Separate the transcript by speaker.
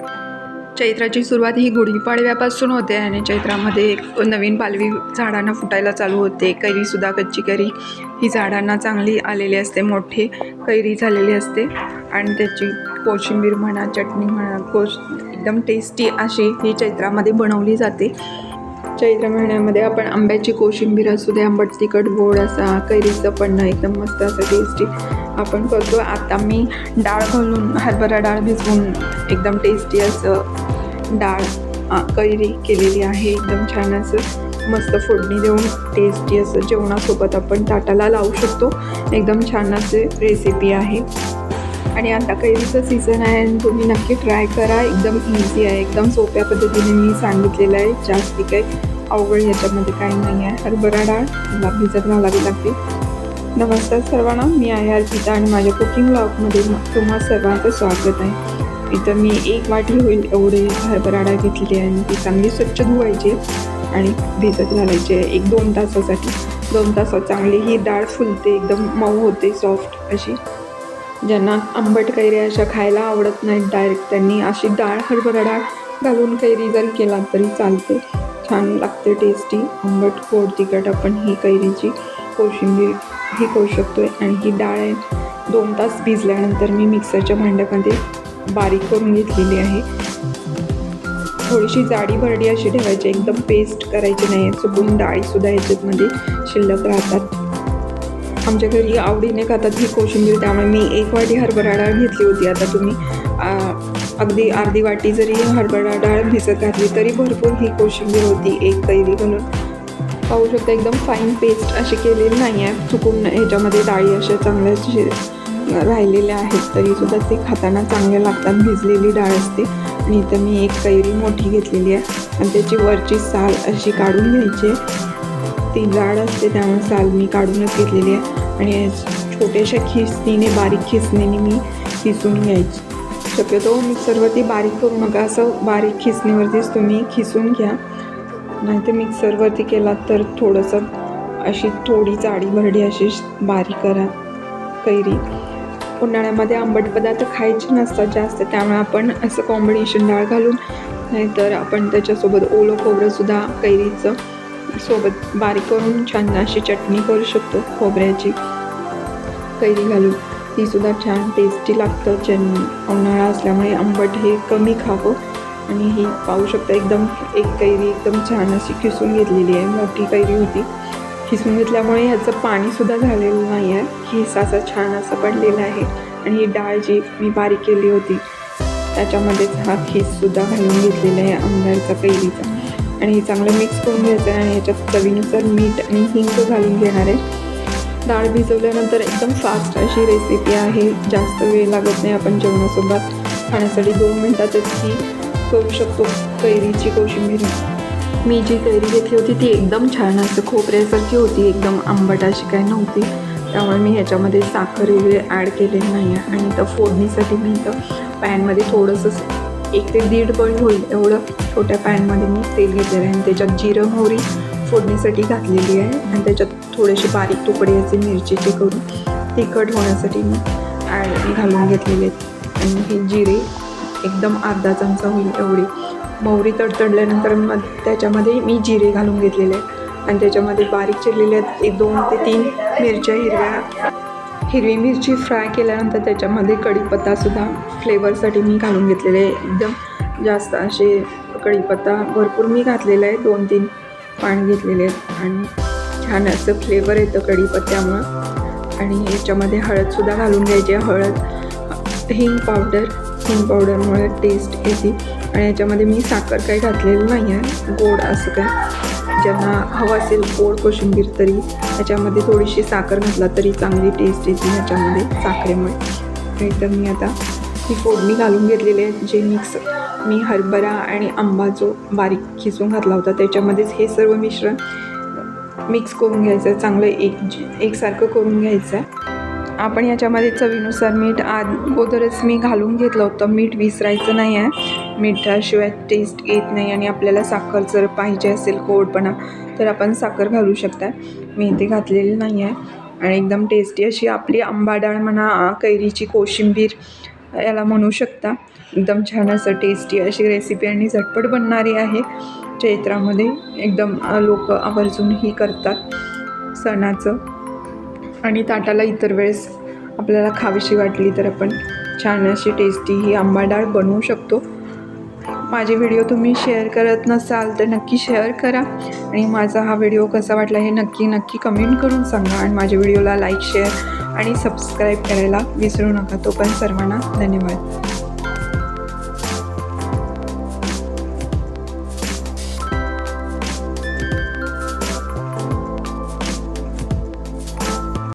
Speaker 1: चैत्राची सुरुवात ही गुढीपाडव्यापासून होते आणि चैत्रामध्ये नवीन पालवी झाडांना फुटायला चालू होते. कैरीसुद्धा, कच्ची कैरी ही झाडांना चांगली आलेली असते, मोठी कैरी झालेली असते आणि त्याची कोशिंबीर म्हणा, चटणी म्हणा, एकदम टेस्टी अशी ही चैत्रामध्ये बनवली जाते. चैत्र महिन्यामध्ये आपण आंब्याची कोशिंबीर असू दे, आंबट तिखट गोड असा, कैरीचं पण एकदम मस्त असं टेस्टी आपण करतो. आता मी डाळ घालून, हरभरा डाळ भिजवून एकदम टेस्टी असं डाळ कैरी केलेली आहे. एकदम छान असं मस्त फोडणी देऊन टेस्टी असं जेवणासोबत आपण ताटाला लावू शकतो. एकदम छान असे रेसिपी आहे आणि आता कैरीचं सीझन आहे आणि तुम्ही नक्की ट्राय करा. एकदम इझी आहे, एकदम सोप्या पद्धतीने मी सांगितलेलं आहे. जास्ती काही अवघड याच्यामध्ये काही नाही आहे. हरभरा डाळ भिजत घालावी लागते. नमस्कार सर्वांना, मी आहे अर्पिता आणि माझ्या कुकिंग ब्लॉगमध्ये तुम्हा सर्वांचं स्वागत आहे. इथं मी 1 वाटी होईल एवढे हरभरा डाळ घेतलेली आहे आणि ती चांगली स्वच्छ धुवायची आणि भिजत घालायची आहे 1-2 तासासाठी. 2 तासात चांगली ही डाळ फुलते, एकदम मऊ होते, सॉफ्ट अशी. ज्यांना आंबट कैरी अशा खायला आवडत नाहीत डायरेक्ट, त्यांनी अशी डाळ, हरभरा डाळ घालून कैरी जर केला तरी चालते. छान लागते, टेस्टी आंबट गोड तिखट आपण ही कैरीची कोशिंबीर ही करू शकतो. आणि ही डाळ आहे 2 तास भिजल्यानंतर मी मिक्सरच्या भांड्यामध्ये बारीक करून घेतलेली आहे. थोडीशी जाडी भरडी अशी ठेवायची, एकदम पेस्ट करायची नाही. चुकून डाळीसुद्धा याच्यामध्ये शिल्लक राहतात. आमच्या घरी आवडीने खातात ही कोशिंबीर, त्यामुळे मी 1 वाटी हरभरा डाळ घेतली होती. आता तुम्ही अगदी अर्धी वाटी जरी हरभरा डाळ भिजत घातली तरी भरपूर ही कोशिंबीर होती 1 कैरी घालून. पाहू शकता, एकदम फाईन पेस्ट अशी केलेली नाही आहे. चुकून ह्याच्यामध्ये डाळी अशा चांगल्या राहिलेल्या आहेत तरीसुद्धा ते खाताना चांगल्या लागतात. भिजलेली डाळ असते. आणि इथं मी 1 कैरी मोठी घेतलेली आहे आणि त्याची वरची साल अशी काढून घ्यायची. ती जाड असते त्यामुळे साल मी काढूनच घेतलेली आहे आणि छोट्याशा खिसणीने, बारीक खिसणीने मी खिसून घ्यायची. शक्यतो मिक्सरवरती बारीक करू नका, असं बारीक खिसणीवरतीच तुम्ही खिसून घ्या. नाहीतर मिक्सरवरती केलात तर थोडंसं अशी थोडी जाडी भरडी अशी बारीक करा कैरी. उन्हाळ्यामध्ये आंबट पदार्थ खायचे नसतात जास्त, त्यामुळे आपण असं कॉम्बिनेशन डाळ घालून, नाहीतर आपण त्याच्यासोबत ओलं खोबरंसुद्धा कैरीचं सोबत बारीक करून छान अशी चटणी करू शकतो खोबऱ्याची कैरी घालून. तीसुद्धा छान टेस्टी लागतं. उन्हाळा असल्यामुळे आंबट हे कमी खावं. आणि ही पाहू शकता, एकदम 1 कैरी एकदम छान अशी खिसून घेतलेली आहे. मोठी कैरी होती, खिसून घेतल्यामुळे ह्याचं पाणीसुद्धा झालेलं नाही आहे. खिस असा छान असा पडलेला आहे. आणि ही डाळ जी मी बारीक केली होती त्याच्यामध्येच हा खिससुद्धा घालून घेतलेला आहे आंब्याचा, कैरीचा. आणि हे चांगलं मिक्स करून घ्यायचं आहे. आणि ह्याच्यात चवीनुसार मीठ आणि हिंग घालून घेणार आहे. डाळ भिजवल्यानंतर एकदम फास्ट अशी रेसिपी आहे, जास्त वेळ लागत नाही. आपण जेवणासोबत खाण्यासाठी 2 मिनटातच ही करू शकतो कैरीची कोशिंबीर. मी जी कैरी घेतली होती ती एकदम छान असं खोबऱ्यासारखी होती, एकदम आंबट अशी काही नव्हती. त्यामुळे मी ह्याच्यामध्ये साखर वगैरे ॲड केलेली नाही आहे. आणि तर फोडणीसाठी मी इथं पॅनमध्ये थोडंसं 1 ते 1.5 पळी होईल एवढं छोट्या पॅनमध्ये मी तेल घेतलेलं आहे आणि त्याच्यात जिरं मोहरी फोडणीसाठी घातलेली आहे. आणि त्याच्यात थोडेसे बारीक तुकडे असे मिरचीचे करून तिखट होण्यासाठी मी घालून घेतलेले आहेत. आणि हे जिरे एकदम अर्धा चमचा होईल एवढी. मोहरी तडतडल्यानंतर मग त्याच्यामध्ये मी जिरे घालून घेतलेले आहेत आणि त्याच्यामध्ये बारीक चिरलेले आहेत 2 ते 3 मिरच्या हिरवी मिरची फ्राय केल्यानंतर त्याच्यामध्ये कढीपत्तासुद्धा फ्लेवरसाठी मी घालून घेतलेले आहे. एकदम जास्त असे कढीपत्ता भरपूर मी घातलेला आहे, 2-3 पान घेतलेले आहेत आणि छान असं फ्लेवर येतं कढीपत्त्यामुळं. आणि याच्यामध्ये हळदसुद्धा घालून घ्यायची. हळद, हिंग पावडरमुळे टेस्ट येते. आणि याच्यामध्ये मी साखर काही घातलेलं नाही आहे, गोड असं काय. ज्यांना हवं असेल गोड कोशिंबीर तरी ह्याच्यामध्ये थोडीशी साखर घातला तरी चांगली टेस्ट येते ह्याच्यामध्ये साखरेमुळे. तर मी आता ही फोडणी घालून घेतलेली आहे. जे मी हरभरा आणि आंबा जो बारीक खिसून घातला होता त्याच्यामध्येच हे सर्व मिश्रण मिक्स करून घ्यायचं आहे, चांगलं एकसारखं करून घ्यायचं आहे. आपण याच्यामध्ये चवीनुसार मीठ अगोदरच मी घालून घेतलं होतं. मीठ विसरायचं नाही आहे, मिठाशिवाय टेस्ट येत नाही. आणि आपल्याला साखर जर पाहिजे असेल गोडपणा तर आपण साखर घालू शकता. मी इथे घातलेली नाही आहे. आणि एकदम टेस्टी अशी आपली आंबा डाळ म्हणा, कैरीची कोशिंबीर याला म्हणू शकता. एकदम छान असं टेस्टी अशी रेसिपी आणि झटपट बनणारी आहे. चैत्रामध्ये एकदम लोक आवर्जून ही करतात सणाचं. आणि ताटाला इतर वेळेस आपल्याला खावीशी वाटली तर आपण छान अशी टेस्टी ही आंबा डाळ बनवू शकतो. माझे व्हिडिओ तुम्ही शेअर करत नसाल तर नक्की शेअर करा आणि माझा हा व्हिडिओ कसा वाटला हे नक्की कमेंट करून सांगा. आणि माझ्या व्हिडिओला लाईक, शेअर आणि सबस्क्राईब करायला विसरू नका. तोपर्यंत सर्वांना धन्यवाद.